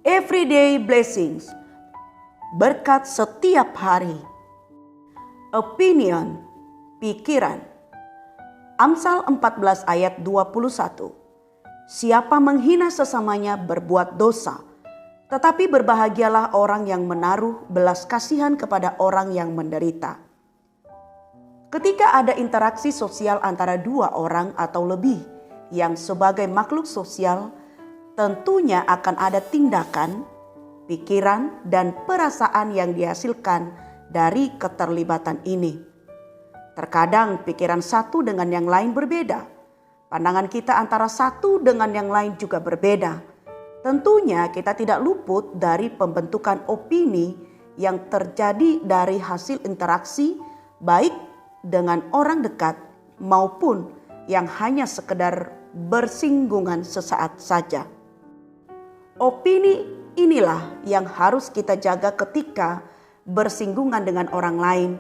everyday blessings, berkat setiap hari. Opinion, pikiran. Amsal 14 ayat 21. Siapa menghina sesamanya berbuat dosa, tetapi berbahagialah orang yang menaruh belas kasihan kepada orang yang menderita. Ketika ada interaksi sosial antara dua orang atau lebih yang sebagai makhluk sosial, tentunya akan ada tindakan, pikiran, dan perasaan yang dihasilkan dari keterlibatan ini. Terkadang pikiran satu dengan yang lain berbeda. Pandangan kita antara satu dengan yang lain juga berbeda. Tentunya kita tidak luput dari pembentukan opini yang terjadi dari hasil interaksi baik dengan orang dekat maupun yang hanya sekedar bersinggungan sesaat saja. Opini inilah yang harus kita jaga ketika bersinggungan dengan orang lain,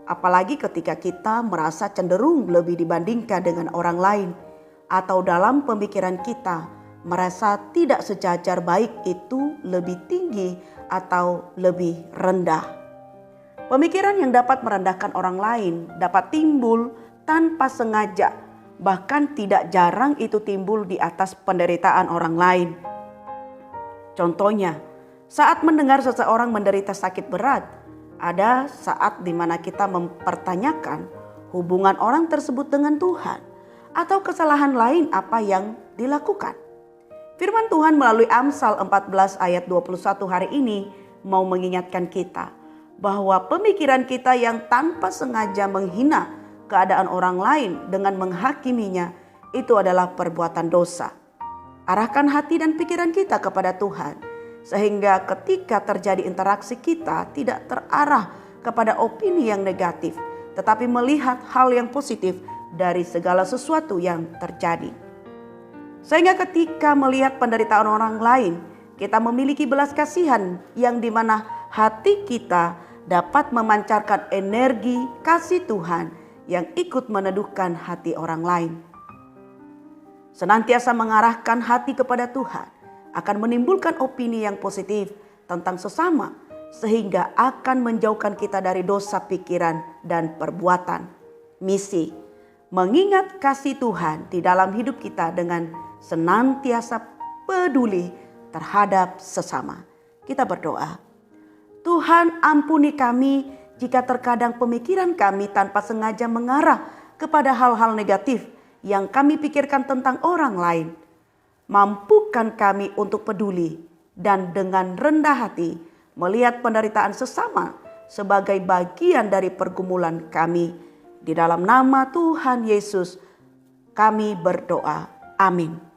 apalagi ketika kita merasa cenderung lebih dibandingkan dengan orang lain, atau dalam pemikiran kita merasa tidak sejajar baik itu lebih tinggi atau lebih rendah. Pemikiran yang dapat merendahkan orang lain dapat timbul tanpa sengaja, bahkan tidak jarang itu timbul di atas penderitaan orang lain. Contohnya, saat mendengar seseorang menderita sakit berat, ada saat di mana kita mempertanyakan hubungan orang tersebut dengan Tuhan atau kesalahan lain apa yang dilakukan. Firman Tuhan melalui Amsal 14 ayat 21 hari ini mau mengingatkan kita bahwa pemikiran kita yang tanpa sengaja menghina keadaan orang lain dengan menghakiminya itu adalah perbuatan dosa. Arahkan hati dan pikiran kita kepada Tuhan, sehingga ketika terjadi interaksi kita tidak terarah kepada opini yang negatif, tetapi melihat hal yang positif dari segala sesuatu yang terjadi. Sehingga ketika melihat penderitaan orang lain, kita memiliki belas kasihan yang dimana hati kita dapat memancarkan energi kasih Tuhan yang ikut meneduhkan hati orang lain. Senantiasa mengarahkan hati kepada Tuhan akan menimbulkan opini yang positif tentang sesama, sehingga akan menjauhkan kita dari dosa pikiran dan perbuatan. Misi, mengingat kasih Tuhan di dalam hidup kita dengan senantiasa peduli terhadap sesama. Kita berdoa. Tuhan, ampuni kami jika terkadang pemikiran kami tanpa sengaja mengarah kepada hal-hal negatif yang kami pikirkan tentang orang lain. Mampukan kami untuk peduli dan dengan rendah hati melihat penderitaan sesama sebagai bagian dari pergumulan kami. Di dalam nama Tuhan Yesus kami berdoa. Amin.